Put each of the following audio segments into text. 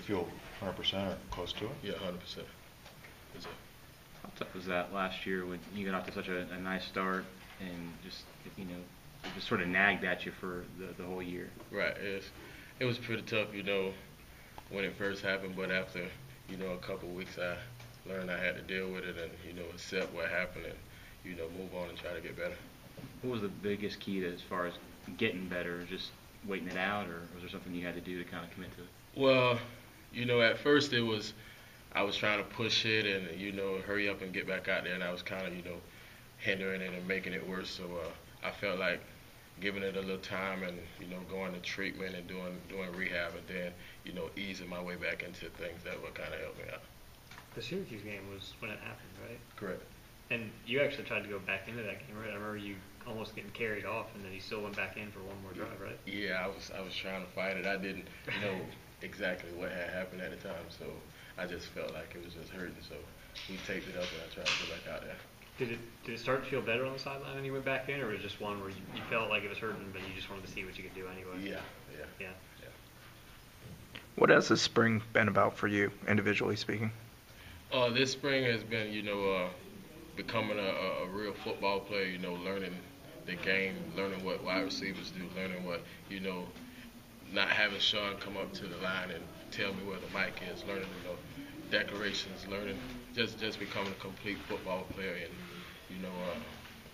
feel 100% or close to it? Yeah, 100%. How tough was that last year when you got off to such a nice start and just, it just sort of nagged at you for the whole year? Right. It was pretty tough, when it first happened, but after, a couple of weeks, I learned I had to deal with it and, accept what happened and, move on and try to get better. What was the biggest key to, as far as getting better? Just waiting it out, or was there something you had to do to kind of commit to it? Well, at first I was trying to push it and, hurry up and get back out there, and I was kind of, hindering it and making it worse. So I felt like giving it a little time and, going to treatment and doing rehab and then, easing my way back into things that would kind of help me out. The Syracuse game was when it happened, right? Correct. And you actually tried to go back into that game, right? I remember you almost getting carried off, and then you still went back in for one more drive, right? Yeah, I was trying to fight it. I didn't know exactly what had happened at the time, so I just felt like it was just hurting. So we taped it up, and I tried to go back out there. Did it start to feel better on the sideline when you went back in, or was it just one where you felt like it was hurting, but you just wanted to see what you could do anyway? Yeah. What has this spring been about for you, individually speaking? This spring has been, becoming a real football player, learning the game, learning what wide receivers do, learning what, not having Sean come up to the line and tell me where the mic is, learning, declarations, learning, just becoming a complete football player and,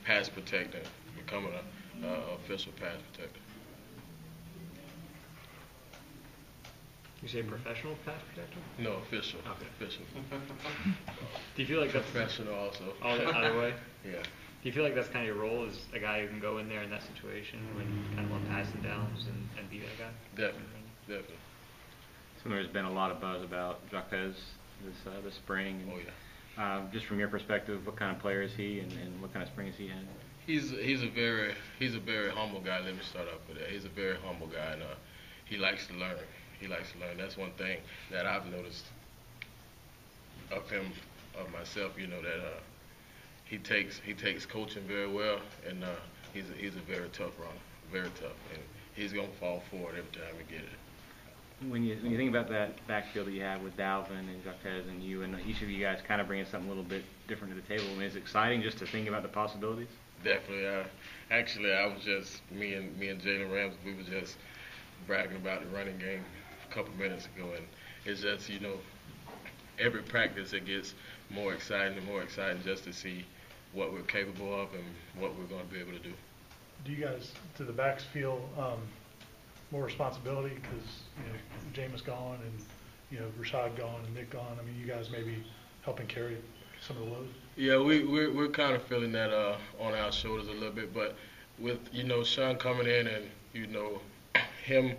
pass protector, becoming an official pass protector. You say professional pass protector? No, official. Okay. Official. Do you feel like that's professional also? Either way? Yeah. Do you feel like that's kind of your role, as a guy who can go in there in that situation when you kind of want passing downs and be that guy? Definitely. So there's been a lot of buzz about Jacques this spring. And, oh yeah. Just from your perspective, what kind of player is he, and what kind of spring has he had? He's a very humble guy. Let me start off with that. He's a very humble guy, and he likes to learn. That's one thing that I've noticed of him, of myself. That he takes coaching very well, and he's a very tough runner, very tough, and he's gonna fall forward every time he get it. When you think about that backfield that you have with Dalvin and Jacques and you, and each of you guys kind of bringing something a little bit different to the table, I mean, is it exciting just to think about the possibilities? Definitely. Actually, I was just me and Jalen Rams. We were just bragging about the running game a couple minutes ago, and it's just every practice it gets more exciting and more exciting just to see what we're capable of and what we're going to be able to do. Do you guys, do the backs feel more responsibility because Jameis gone and Rashad gone and Nick gone? I mean, you guys maybe helping carry some of the load. Yeah, we're kind of feeling that on our shoulders a little bit, but with Sean coming in and him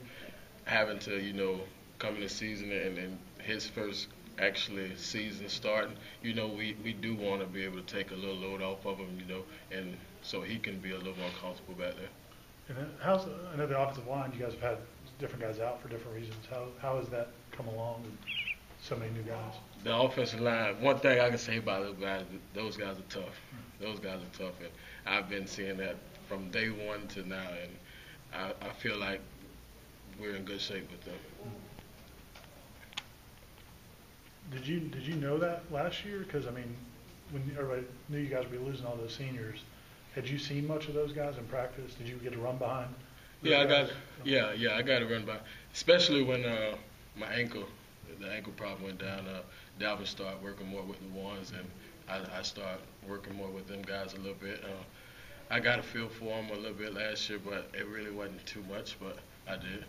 having to come in the season and his first actually season starting, we do want to be able to take a little load off of him, and so he can be a little more comfortable back there. And then I know the offensive line, you guys have had different guys out for different reasons. How has that come along with so many new guys? The offensive line, one thing I can say about those guys are tough. Those guys are tough, and I've been seeing that from day one to now, and I feel like we're in good shape with them. Did you know that last year? Because I mean, when everybody knew you guys would be losing all those seniors, had you seen much of those guys in practice? Did you get to run behind? Yeah, I got to run by, especially when the ankle problem went down. Dalvin started working more with the ones, and I started working more with them guys a little bit. I got a feel for them a little bit last year, but it really wasn't too much, but I did.